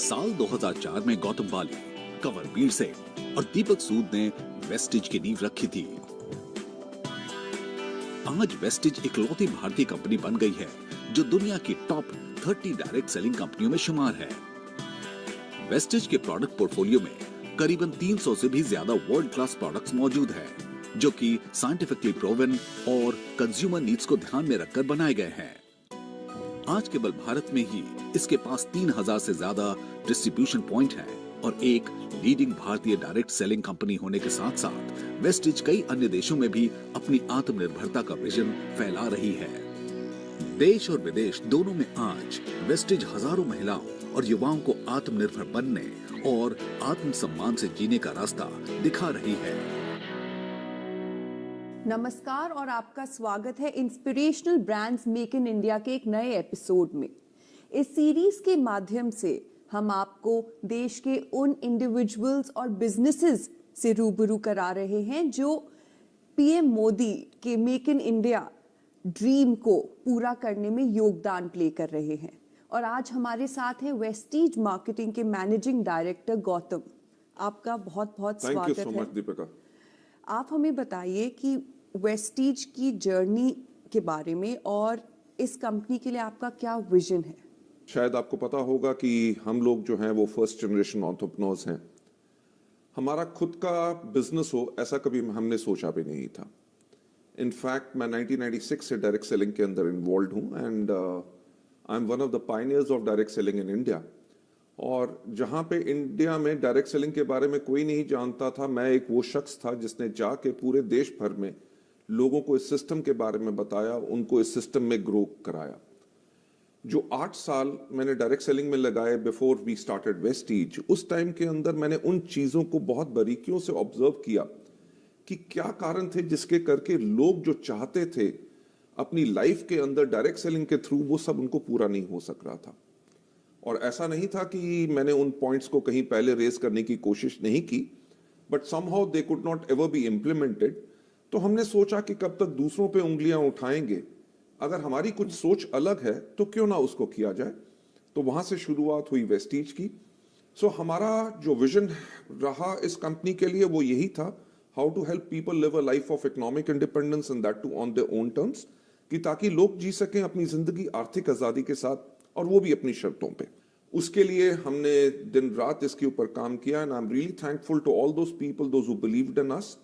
साल 2004 में गौतम वाली, कंवरवीर सेठ और दीपक सूद ने वेस्टिज की नींव रखी थी। आज वेस्टिज इकलौती भारतीय कंपनी बन गई है जो दुनिया की टॉप 30 डायरेक्ट सेलिंग कंपनियों में शुमार है। वेस्टिज के प्रोडक्ट पोर्टफोलियो में करीबन 300 से भी ज्यादा वर्ल्ड क्लास प्रोडक्ट्स मौजूद हैं, जो कि साइंटिफिकली प्रूवन और कंज्यूमर नीड्स को ध्यान में रखकर बनाए गए हैं। आज केवल भारत में ही इसके पास 3000 से ज्यादा डिस्ट्रीब्यूशन पॉइंट हैं और एक लीडिंग भारतीय डायरेक्ट सेलिंग कंपनी होने के साथ साथ वेस्टिज कई अन्य देशों में भी अपनी आत्मनिर्भरता का विजन फैला रही है। देश और विदेश दोनों में आज वेस्टिज हजारों महिलाओं और युवाओं को आत्मनिर्भर बनने और आत्मसम्मान से जीने का रास्ता दिखा रही है। नमस्कार और आपका स्वागत है inspirational brands make in India के एक नए एपिसोड में। इस सीरीज के माध्यम से हम आपको देश के उन इंडिविजुअल्स और बिजनेसेस से रूबरू करा रहे हैं जो पीएम मोदी के मेक इन इंडिया ड्रीम को पूरा करने में योगदान प्ले कर रहे हैं। और आज हमारे साथ हैं वेस्टिज मार्केटिंग के मैनेजिंग डायरेक्टर गौतम। आपका बहुत बहुत स्वागत है। Thank you so much Deepika. आप हमें बताइए कि वेस्टिज की जर्नी के बारे में और इस कंपनी के लिए आपका क्या विजन है। शायद आपको पता होगा कि हम लोग जो हैं वो फर्स्ट जनरेशन एंटरप्रेन्योर्स हैं। हमारा खुद का बिजनेस हो ऐसा कभी हमने सोचा भी नहीं था। इनफैक्ट मैं 1996 से डायरेक्ट सेलिंग के अंदर इन्वॉल्व हूँ and I M one of the pioneers of direct selling in India. और जहाँ पे इंडिया में डायरेक्ट सेलिंग के बारे में कोई नहीं जानता था, मैं एक वो शख्स था जिसने जाके पूरे देश भर में लोगों को इस सिस्टम के बारे में बताया, उनको इस सिस्टम में ग्रो कराया। जो 8 साल मैंने डायरेक्ट सेलिंग में लगाए बिफोर वी स्टार्टेड वेस्टिज, उस टाइम के अंदर मैंने उन चीज़ों को बहुत बारीकियों से ऑब्जर्व किया कि क्या कारण थे जिसके करके लोग जो चाहते थे अपनी लाइफ के अंदर डायरेक्ट सेलिंग के थ्रू, वो सब उनको पूरा नहीं हो सक रहा था। और ऐसा नहीं था कि मैंने उन पॉइंट्स को कहीं पहले रेज करने की कोशिश नहीं की, but somehow they could not ever be implemented. तो हमने सोचा कि कब तक दूसरों पे उंगलियां उठाएंगे, अगर हमारी कुछ सोच अलग है तो क्यों ना उसको किया जाए। तो वहां से शुरुआत हुई वेस्टिज की। सो हमारा जो विजन रहा इस कंपनी के लिए वो यही था, how to help people live a life of economic independence and that too on their own terms, कि ताकि लोग जी सकें अपनी जिंदगी आर्थिक आजादी के साथ, और वो भी अपनी शर्तों पे। उसके लिए हमने दिन रात इसके ऊपर काम किया and I am really thankful to all those people those who believed in us,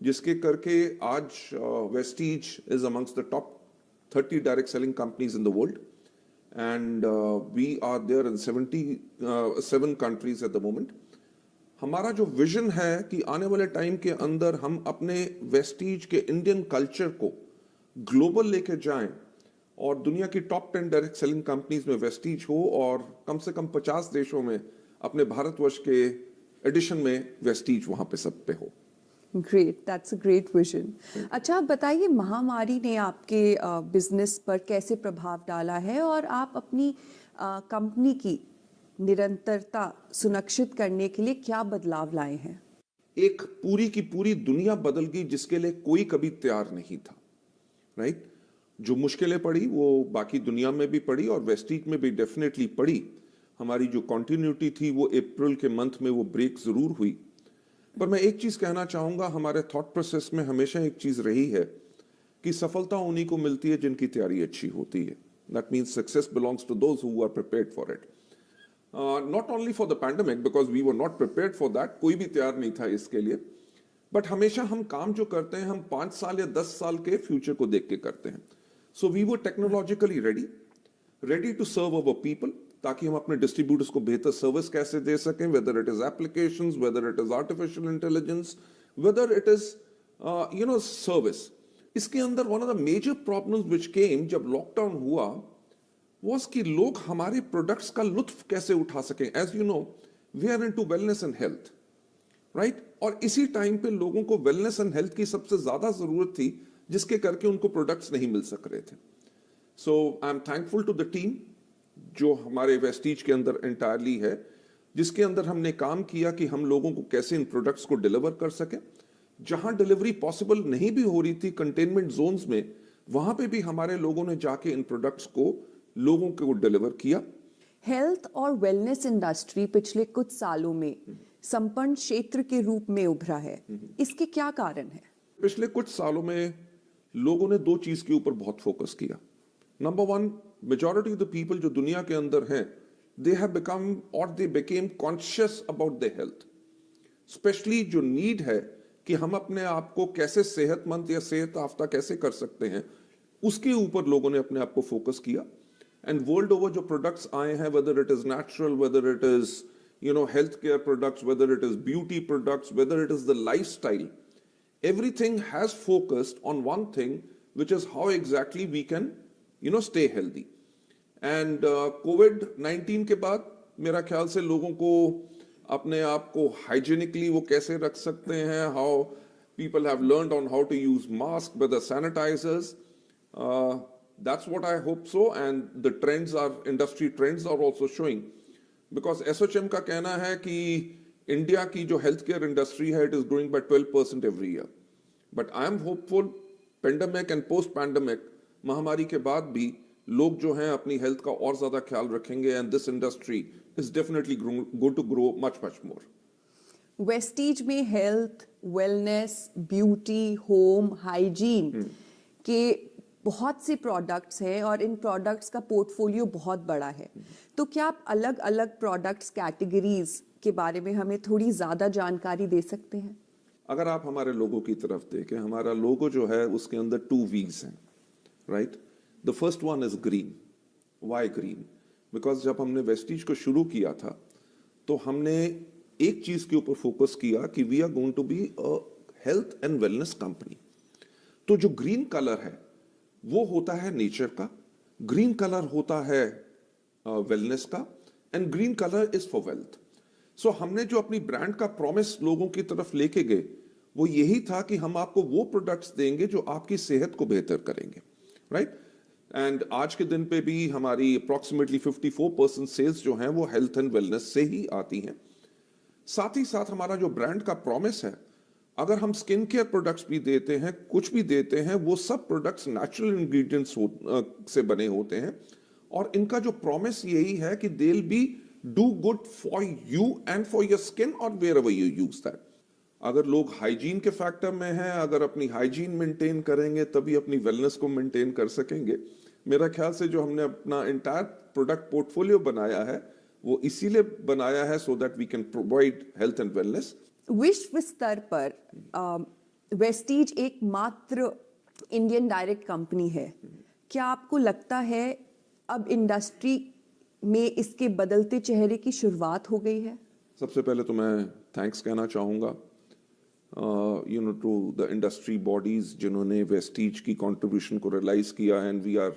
जिसके करके आज Vestige is amongst the top 30 direct selling companies in the world and we are there in 77 countries at the moment. हमारा जो vision है कि आने वाले time के अंदर हम अपने वेस्टिज के इंडियन कल्चर को ग्लोबल लेके जाएं और दुनिया की टॉप 10 डायरेक्ट सेलिंग कंपनीज में वेस्टिज हो और कम से कम 50 देशों में अपने भारतवर्ष के एडिशन में वेस्टिज वहां पे सब पे हो। Great, that's a great vision. अच्छा, आप बताइए महामारी ने आपके बिजनेस पर कैसे प्रभाव डाला है और आप अपनी कंपनी की निरंतरता सुनिश्चित करने के लिए क्या बदलाव लाए हैं। एक पूरी की पूरी दुनिया बदल गई जिसके लिए कोई कभी तैयार नहीं था, राइट? जो मुश्किलें पड़ी वो बाकी दुनिया में भी पड़ी और वेस्टिज में भी डेफिनेटली पड़ी। हमारी जो कॉन्टिन्यूटी थी वो अप्रैल के मंथ में वो ब्रेक जरूर हुई। पर मैं एक चीज कहना चाहूंगा, हमारे थॉट प्रोसेस में हमेशा एक चीज रही है कि सफलता उन्हीं को मिलती है जिनकी तैयारी अच्छी होती है। That means success belongs to those who are prepared for it, not only for the pandemic because we were not prepared for that, कोई भी तैयार नहीं था इसके लिए। बट हमेशा हम काम जो करते हैं हम 5 साल या 10 साल के फ्यूचर को देख के करते हैं। So we were technologically ready to serve our people, ताकि हम अपने डिस्ट्रीब्यूटर्स को बेहतर सर्विस कैसे दे सकें, whether it is applications, whether it is artificial intelligence, whether it is service. इसके अंदर one of the major problems which came जब लॉकडाउन हुआ वाज कि लोग हमारे प्रोडक्ट्स का लुत्फ कैसे उठा सकें। As you know we are into wellness and health, right? और इसी टाइम पे लोगों को वेलनेस एंड हेल्थ की सबसे ज्यादा जरूरत थी, जिसके करके उनको प्रोडक्ट्स नहीं मिल सक रहे थे। So I am thankful to the team जो हमारे वेस्टिज के अंदर एंटायरली है, जिसके अंदर हमने काम किया कि हम लोगों को कैसे इन प्रोडक्ट्स को डिलीवर कर सके। जहां डिलीवरी पॉसिबल नहीं भी हो रही थी कंटेनमेंट जोन्स में, वहां पे भी हमारे लोगों ने जाके इन प्रोडक्ट्स को लोगों को डिलीवर किया। हेल्थ और वेलनेस इंडस्ट्री पिछले कुछ सालों में संपन्न क्षेत्र के रूप में उभरा है, इसके क्या कारण है? पिछले कुछ सालों में लोगों ने दो चीज के ऊपर बहुत फोकस किया। Number one, majority of the people जो दुनिया के अंदर हैं, दे हैव बिकम और they became conscious about the health. Specially जो नीड है कि हम अपने आप को कैसे सेहतमंद या सेहत याफ्ता कैसे कर सकते हैं, उसके ऊपर लोगों ने अपने आप को फोकस किया। एंड वर्ल्ड ओवर जो प्रोडक्ट्स आए हैं, weather it is natural, weather it is health care products, weather it is beauty products, weather it is the lifestyle, everything has focused on one thing, which is how exactly we can stay healthy. And COVID-19 के बाद मेरा ख्याल से लोगों को अपने आप को हाइजीनिकली वो कैसे रख सकते हैं, how people have learned on how to use mask with the sanitizers. That's what I hope so, and the trends are, industry trends are also showing, because SOCHM का कहना है कि इंडिया की जो हेल्थ केयर इंडस्ट्री है, it is growing by 12% every year. But I am hopeful, pandemic and post pandemic महामारी के बाद भी लोग जो हैं अपनी हेल्थ का और ज्यादा ख्याल रखेंगे, and this industry is definitely going to grow much much more. Vestige में health, wellness, beauty, home, hygiene के बहुत से प्रोडक्ट्स हैं और इन प्रोडक्ट्स का पोर्टफोलियो बहुत बड़ा है। तो क्या आप अलग अलग प्रोडक्ट्स कैटेगरीज के बारे में हमें थोड़ी ज्यादा जानकारी दे सकते हैं? अगर आप हमारे लोगो की तरफ देखें, हमारा लोगो जो है उसके अंदर 2 V's हैं, right? The first one is green. Why green? Because जब हमने वेस्टीज को शुरू किया था तो हमने एक चीज के ऊपर फोकस किया कि we are going to be a health and wellness company. तो जो ग्रीन कलर है वो होता है नेचर का, ग्रीन कलर होता है वेलनेस का, and green colour is for wealth. So हमने जो अपनी ब्रांड का प्रॉमिस लोगों की तरफ लेके गए वो यही था कि हम आपको वो प्रोडक्ट्स देंगे जो आपकी सेहत को बेहतर करेंगे, राइट? एंड आज के दिन पे भी हमारी अप्रोक्सीमेटली 54% सेल्स जो हैं वो हेल्थ एंड वेलनेस से ही आती हैं। साथ ही साथ हमारा जो ब्रांड का प्रॉमिस है, अगर हम स्किन केयर प्रोडक्ट्स भी देते हैं, कुछ भी देते हैं, वो सब प्रोडक्ट्स नेचुरल इंग्रेडिएंट्स से बने होते हैं, और इनका जो प्रॉमिस यही है कि they will be do good for you and for your skin और वेयरएवर यू यूज दैट। अगर लोग हाइजीन के फैक्टर में हैं, अगर अपनी हाइजीन मेंटेन करेंगे तभी अपनी वेलनेस को मेंटेन कर सकेंगे। मेरा ख्याल से जो हमने अपना एंटायर प्रोडक्ट पोर्टफोलियो बनाया है वो इसीलिए बनाया है so that we can provide health and wellness. विश्व स्तर पर वेस्टीज एकमात्र इंडियन डायरेक्ट कंपनी है। क्या आपको लगता है अब इंडस्ट्री में इसके बदलते चेहरे की शुरुआत हो गई है? सबसे पहले तो मैं थैंक्स कहना चाहूँगा टू द इंडस्ट्री बॉडीज जिन्होंने वेस्टीज की कंट्रीब्यूशन को रियलाइज किया, and we are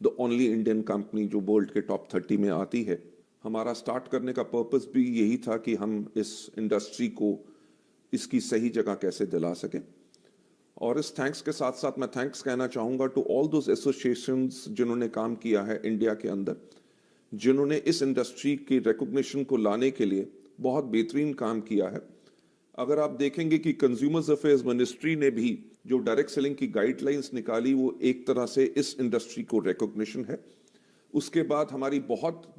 the only Indian company जो वर्ल्ड के टॉप 30 में आती है। हमारा स्टार्ट करने का पर्पस भी यही था कि हम इस इंडस्ट्री को इसकी सही जगह कैसे दिला सकें। और इस थैंक्स के साथ साथ मैं थैंक्स कहना चाहूँगा टू ऑल दोज एसोसिएशंस जिन्होंने काम किया है इंडिया के अंदर, जिन्होंने इस इंडस्ट्री की रिकॉग्निशन को लाने के लिए बहुत बेहतरीन काम किया है। अगर आप देखेंगे कि कंज्यूमर्स अफेयर्स मिनिस्ट्री ने भी जो डायरेक्ट सेलिंग की गाइडलाइंस निकाली वो एक तरह से इस इंडस्ट्री को रिकॉग्निशन है। उसके बाद हमारी बहुत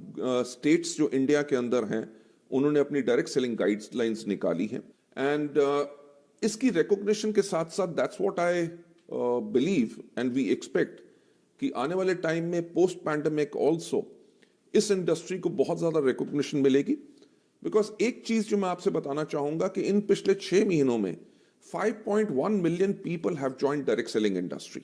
स्टेट्स जो इंडिया के अंदर हैं उन्होंने अपनी डायरेक्ट सेलिंग गाइडलाइंस निकाली हैं, एंड इसकी रिकॉग्निशन के साथ साथ that's what I believe and we expect कि आने वाले टाइम में पोस्ट पैंडेमिक ऑल्सो इस इंडस्ट्री को बहुत ज्यादा रिकॉग्निशन मिलेगी। बिकॉज एक चीज जो मैं आपसे बताना चाहूंगा कि इन पिछले 6 महीनों में 5.1 million people have joined direct selling industry,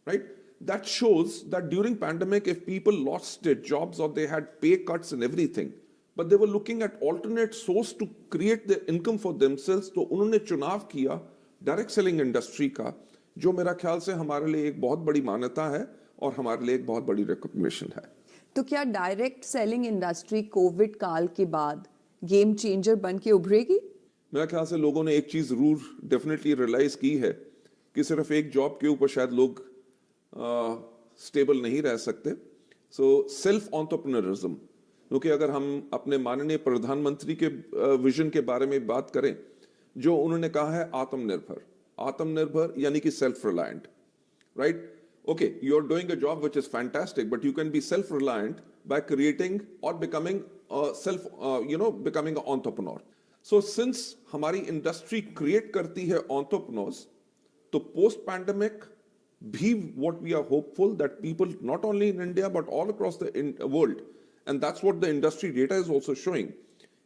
right? That shows that during pandemic, if people lost their jobs or they had pay cuts and everything, but they were looking at alternate source to create their income for themselves, तो उन्होंने चुनाव किया direct selling industry का, जो मेरा ख्याल से हमारे लिए एक बहुत बड़ी मान्यता है और हमारे लिए एक बहुत बड़ी रिकॉग्निशन है। तो क्या डायरेक्ट सेलिंग इंडस्ट्री कोविड काल के बाद गेम चेंजर बन के उभरेगी? मेरा ख्याल से लोगों ने एक चीज जरूर डेफिनेटली रियलाइज की है कि सिर्फ एक जॉब के ऊपर शायद लोग स्टेबल नहीं रह सकते। सो सेल्फ एंटरप्रेन्योरिज्म, क्योंकि अगर हम अपने माननीय प्रधानमंत्री के विजन के बारे में बात करें, जो उन्होंने कहा है आत्मनिर्भर, आत्मनिर्भर यानी कि self reliant, right? Okay, you are doing a job which is fantastic, but you can be self reliant by creating or becoming becoming an entrepreneur. So since हमारी इंडस्ट्री क्रिएट करती है entrepreneurs, तो पोस्ट पैंडेमिक भी what we are hopeful that people not only in India but all across the world, and that's what the industry data is also showing,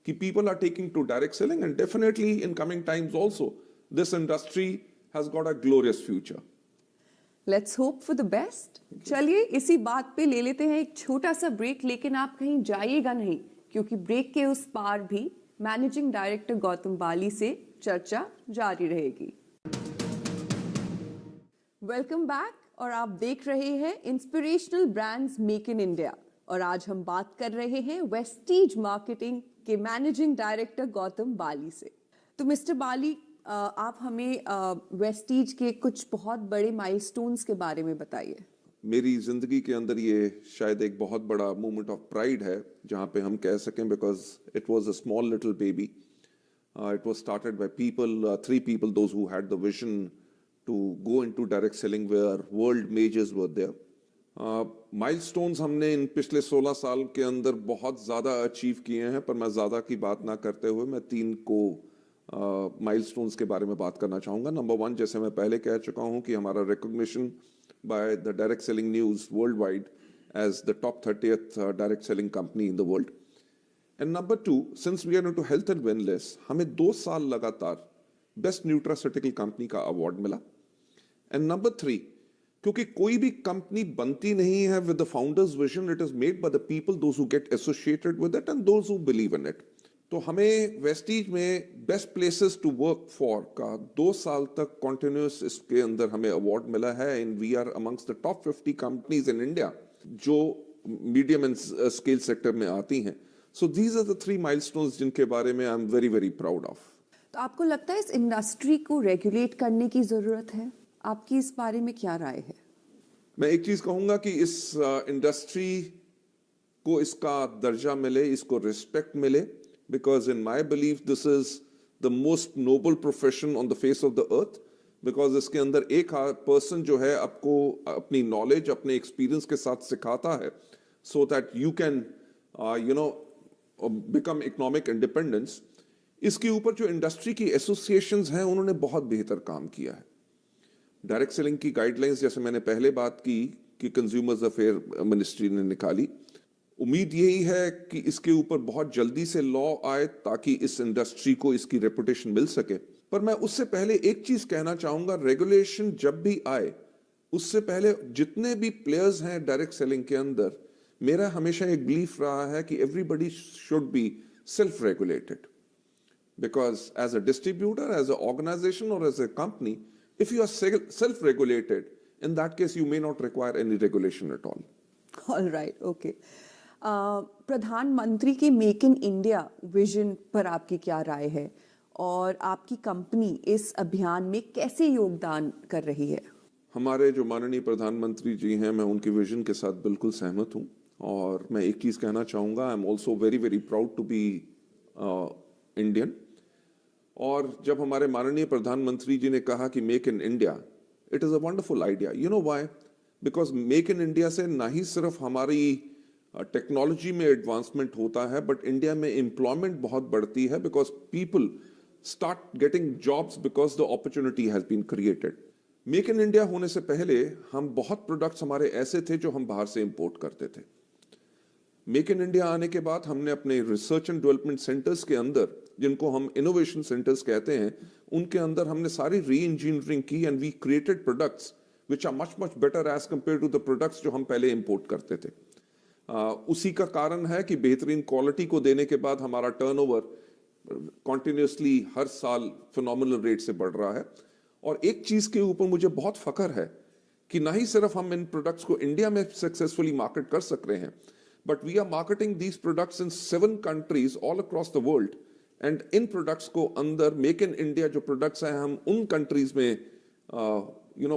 कि people are taking to direct selling, and definitely in coming times also this industry has got a glorious future. Let's hope for the best. चलिए इसी बात पे ले लेते हैं एक छोटा सा ब्रेक, लेकिन आप कहीं जाइएगा नहीं, क्योंकि ब्रेक के उस पार भी मैनेजिंग डायरेक्टर गौतम बाली से चर्चा जारी रहेगी। वेलकम बैक, और आप देख रहे हैं inspirational brands make in India, और आज हम बात कर रहे हैं वेस्टीज मार्केटिंग के मैनेजिंग डायरेक्टर गौतम बाली से। तो मिस्टर बाली, आप हमें वेस्टीज के कुछ बहुत बड़े माइलस्टोन्स के बारे में बताइए। मेरी जिंदगी के अंदर ये शायद एक बहुत बड़ा मोमेंट ऑफ प्राइड है, जहाँ पे हम कह सकें, because it was a small little baby, it was started by people, 3 people those who had the vision to go into direct selling where world majors were there. Milestones हमने इन पिछले 16 साल के अंदर बहुत ज़्यादा अचीव किए हैं, पर मैं ज़्यादा की बात ना करते हुए मैं 3 को माइलस्टोन्स के बारे में बात करना चाहूँगा। नंबर 1, जैसे मैं पहले कह चुका हूँ कि हमारा recognition by the direct selling news world wide as the top 30th direct selling company in the world. And number 2, since we are into health and wellness, हमें 2 साल लगातार बेस्ट न्यूट्रास्यूटिकल कंपनी का अवार्ड मिला। And number 3, क्योंकि कोई भी company बनती नहीं है with the founders vision, it is made by the people those who get associated with it and those who believe in it. तो हमें वेस्टीज में best places to work for का 2 साल तक कॉन्टिन्यूस इसके अंदर हमें अवार्ड मिला है, and we are amongst the top 50 companies in India जो मीडियम एंड स्केल सेक्टर में आती हैं। So these are the 3 milestones जिनके बारे में I am very very proud of. तो आपको लगता है इस इंडस्ट्री को रेगुलेट करने की जरूरत है? आपकी इस बारे में क्या राय है? मैं एक चीज कहूंगा कि इस इंडस्ट्री को इसका दर्जा मिले, इसको रिस्पेक्ट मिले, because in my belief this is the most noble profession on the face of the earth, because इसके अंदर एक पर्सन जो है आपको अपनी नॉलेज, अपने एक्सपीरियंस के साथ सिखाता है, so that you can become economic independence। इसके ऊपर जो इंडस्ट्री की एसोसिएशंस हैं उन्होंने बहुत बेहतर काम किया है। डायरेक्ट सेलिंग की गाइडलाइंस, जैसे मैंने पहले बात की कि कंज्यूमर्स अफेयर मिनिस्ट्री ने निकाली, उम्मीद यही है कि इसके ऊपर बहुत जल्दी से लॉ आए ताकि इस इंडस्ट्री को इसकी रेपुटेशन मिल सके। पर मैं उससे पहले एक चीज कहना चाहूंगा, रेगुलेशन जब भी आए उससे पहले जितने भी प्लेयर्स हैं डायरेक्ट सेलिंग के अंदर, मेरा हमेशा एक बिलीफ रहा है कि everybody should be self regulated, because as a distributor, as a organisation और as a company, if you are self-regulated, in that case you may not require any regulation at all. All right, okay. प्रधानमंत्री के make in India vision पर आपकी क्या राय है, और आपकी company इस अभियान में कैसे योगदान कर रही है? हमारे जो माननीय प्रधानमंत्री जी हैं, मैं उनके विजन के साथ बिल्कुल सहमत हूं, और मैं एक चीज कहना चाहूंगा, I am also very very proud to be Indian. और जब हमारे माननीय प्रधानमंत्री जी ने कहा कि make in India, it is a wonderful idea. You know why? Because make in India से ना ही सिर्फ हमारी टेक्नोलॉजी में एडवांसमेंट होता है, बट इंडिया में एम्प्लॉयमेंट बहुत बढ़ती है, because people start getting jobs because the opportunity has been created. Make in India होने से पहले हम बहुत प्रोडक्ट्स हमारे ऐसे थे जो हम बाहर से इंपोर्ट करते थे। मेक इन इंडिया आने के बाद हमने अपने रिसर्च एंड डेवलपमेंट सेंटर्स के अंदर, जिनको हम इनोवेशन सेंटर्स कहते हैं, उनके अंदर हमने सारी री इंजीनियरिंग की, and we created products which are much much better as compare to the products जो हम पहले इंपोर्ट करते थे। उसी का कारण है कि बेहतरीन क्वालिटी को देने के बाद हमारा टर्नओवर कॉन्टिन्यूसली हर साल फिनोमिनल रेट से बढ़ रहा है। और एक चीज के ऊपर मुझे बहुत फख्र है कि ना ही सिर्फ हम इन प्रोडक्ट्स को इंडिया में सक्सेसफुली मार्केट कर सक रहे हैं, but we are marketing these products in 7 countries all across the world, and इन प्रोडक्ट्स को अंदर मेक इन इंडिया जो प्रोडक्ट्स हैं हम उन कंट्रीज में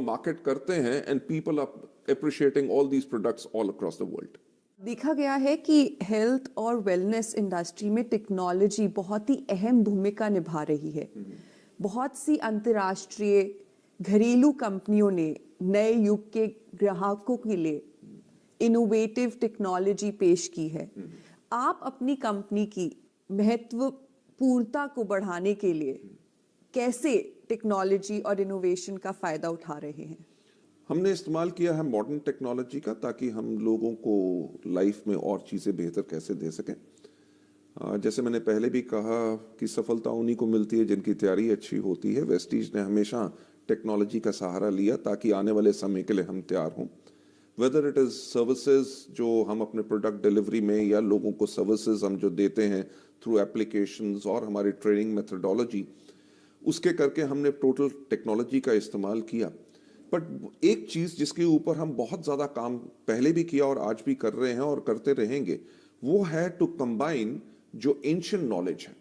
मार्केट करते हैं, and people are appreciating all these products all across the world. देखा गया है कि हेल्थ और वेलनेस इंडस्ट्री में टेक्नोलॉजी बहुत ही अहम भूमिका निभा रही है। बहुत सी अंतर्राष्ट्रीय घरेलू कंपनियों ने नए युग के ग्राहकों के लिए इनोवेटिव टेक्नोलॉजी पेश की है, आप अपनी कंपनी की महत्वपूर्णता को बढ़ाने के लिए कैसे टेक्नोलॉजी और इनोवेशन का फायदा उठा रहे हैं? हमने इस्तेमाल किया है मॉडर्न टेक्नोलॉजी का, ताकि हम लोगों को लाइफ में और चीज़ें बेहतर कैसे दे सकें। जैसे मैंने पहले भी कहा कि सफलता उन्हीं को मिलती है जिनकी तैयारी अच्छी होती है। वेस्टीज ने हमेशा टेक्नोलॉजी का सहारा लिया ताकि आने वाले समय के लिए हम तैयार हों। वेदर इट इज़ सर्विसेज जो हम अपने प्रोडक्ट डिलीवरी में, या लोगों को सर्विसेज हम जो देते हैं थ्रू एप्लीकेशंस और हमारी ट्रेनिंग मेथडोलॉजी, उसके करके हमने टोटल टेक्नोलॉजी का इस्तेमाल किया। बट एक चीज़ जिसके ऊपर हम बहुत ज़्यादा काम पहले भी किया और आज भी कर रहे हैं और करते रहेंगे, वो है टू कंबाइन जो एंशिएंट नॉलेज है,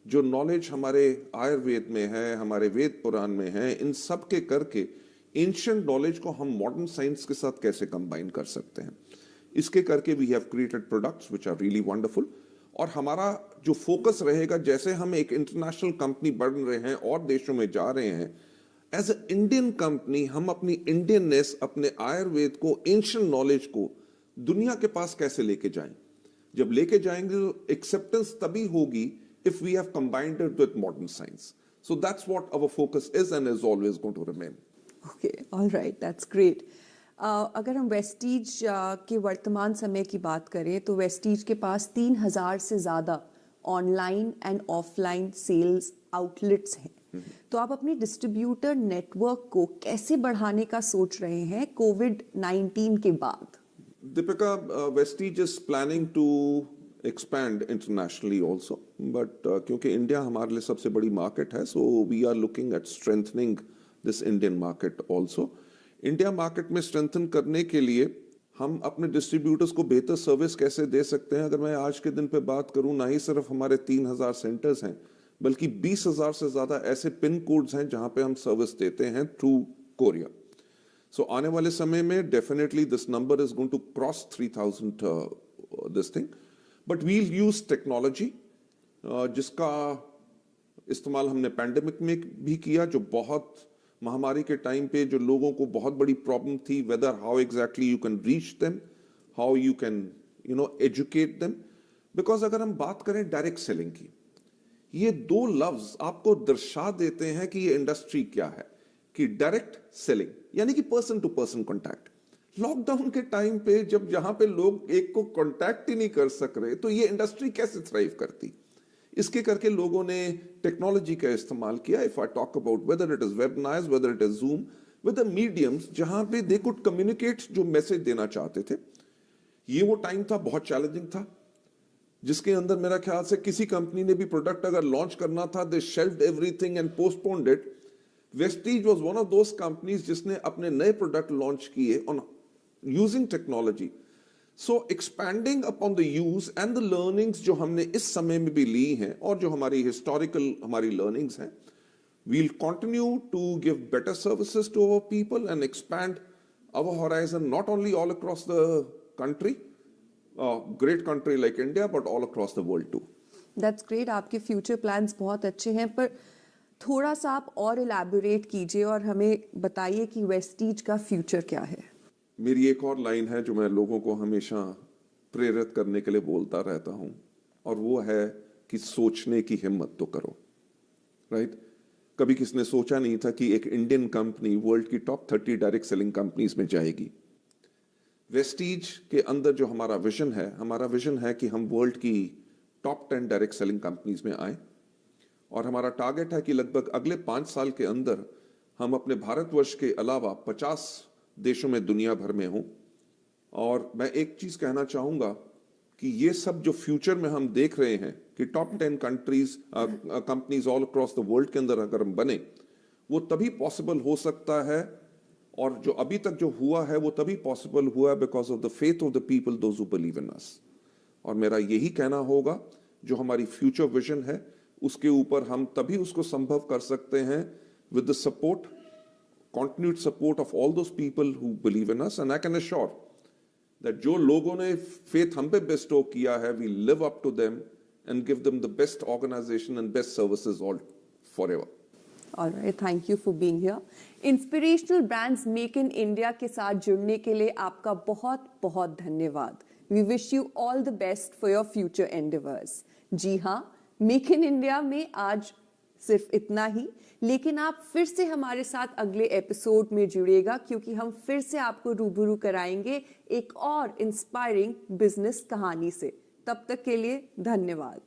जो नॉलेज हमारे आयुर्वेद में है, हमारे वेद पुराण में है, इन सब के करके एंशिएंट नॉलेज को हम मॉडर्न साइंस के साथ कैसे कंबाइन कर सकते हैं। इसके करके we have created products which are really wonderful. और हमारा जो फोकस रहेगा, जैसे हम एक इंटरनेशनल कंपनी बढ़ रहे हैं और देशों में जा रहे हैं, एज ए इंडियन कंपनी हम अपनी इंडियननेस, अपने आयुर्वेद को, एंशिएंट नॉलेज को दुनिया के पास कैसे लेके जाएं। जब लेके जाएंगे तो एक्सेप्टेंस तभी होगी if we have combined it with modern science. So that's what our focus is and is always going to remain. Okay, all right, that's great. अगर हम वेस्टीज के वर्तमान समय की बात करें तो वेस्टीज के पास 3000 से ज़्यादा online and offline sales outlets हैं। तो आप अपनी डिस्ट्रीब्यूटर नेटवर्क को कैसे बढ़ाने का सोच रहे हैं कोविड-19 के बाद? Deepika, Vestige is planning to expand internationally also, but क्योंकि इंडिया हमारे लिए सबसे बड़ी मार्केट है, so we are looking at strengthening this Indian market also. India market में स्ट्रेंथन करने के लिए हम अपने डिस्ट्रीब्यूटर्स को बेहतर सर्विस कैसे दे सकते हैं। अगर मैं आज के दिन पे बात करूं, ना ही सिर्फ हमारे 3000 सेंटर्स हैं, बल्कि 20,000 से ज्यादा ऐसे पिन कोड्स हैं जहां पे हम सर्विस देते हैं थ्रू कोरिया। सो आने वाले समय में definitely this number is going to cross 3000 this thing, but we'll use technology, जिसका इस्तेमाल हमने पैंडेमिक में भी किया, जो बहुत महामारी के टाइम पे जो लोगों को बहुत बड़ी प्रॉब्लम थी, whether how exactly you can reach them, how you can educate them. Because अगर हम बात करें डायरेक्ट सेलिंग की, ये दो लफ्ज आपको दर्शा देते हैं कि ये इंडस्ट्री क्या है। कि डायरेक्ट सेलिंग यानी कि person to person contact. Lockdown के टाइम पे जब जहां पे लोग एक को कॉन्टैक्ट ही नहीं कर सक रहे, तो ये इंडस्ट्री कैसे थ्राइव करती। इसके करके लोगों ने टेक्नोलॉजी का इस्तेमाल किया। If I talk about whether it is webinars, weather it is zoom, with the mediums जहां पे दे कुड कम्युनिकेट जो मैसेज देना चाहते थे। ये वो टाइम था, बहुत चैलेंजिंग था, जिसके अंदर मेरा ख्याल से किसी कंपनी ने भी प्रोडक्ट अगर लॉन्च करना था, they shelved everything and postponed it. Vestige was one of those companies जिसने अपने नए प्रोडक्ट लॉन्च किए on using technology. So expanding upon the use and the learnings जो हमने इस समय में भी ली हैं और जो हमारी हिस्टोरिकल हमारी लर्निंग्स हैं, we'll continue to give better services to our people and expand our horizon not only all across the country, great country like India, but all across the world too. That's great. आपके future plans बहुत अच्छे हैं, पर थोड़ा सा आप और elaborate कीजिए और हमें बताइए कि वेस्टीज का फ्यूचर क्या है। मेरी एक और लाइन है जो मैं लोगों को हमेशा प्रेरित करने के लिए बोलता रहता हूं, और वो है कि सोचने की हिम्मत तो करो। राइट? कभी किसने सोचा नहीं था कि एक इंडियन कंपनी वर्ल्ड की टॉप 30 डायरेक्ट सेलिंग कंपनीज में जाएगी। वेस्टीज के अंदर जो हमारा विजन है कि हम वर्ल्ड की टॉप 10 डायरेक्ट सेलिंग कंपनीज में आए, और हमारा टारगेट है कि लगभग अगले 5 साल के अंदर हम अपने भारतवर्ष के अलावा 50 देशों में दुनिया भर में हों। और मैं एक चीज कहना चाहूंगा कि ये सब जो फ्यूचर में हम देख रहे हैं कि top 10 countries companies all across the world के अंदर अगर हम बने, वो तभी पॉसिबल हो सकता है, और जो अभी तक जो हुआ है वो तभी पॉसिबल हुआ है because of the faith of the people, those who believe in us. और मेरा यही कहना होगा, जो हमारी फ्यूचर विजन है उसके ऊपर हम तभी उसको संभव कर सकते हैं with the support, continued support of all those people who believe in us, and I can assure that जो लोगों ने faith हम पे bestow किया है, we live up to them and give them the best organization and best services all forever. Alright, thank you for being here. Inspirational brands make in India के साथ जुड़ने के लिए आपका बहुत बहुत धन्यवाद. We wish you all the best for your future endeavours. जी हाँ, मेक इन इंडिया में आज सिर्फ इतना ही, लेकिन आप फिर से हमारे साथ अगले एपिसोड में जुड़िएगा क्योंकि हम फिर से आपको रूबरू कराएंगे एक और इंस्पायरिंग बिजनेस कहानी से. तब तक के लिए धन्यवाद.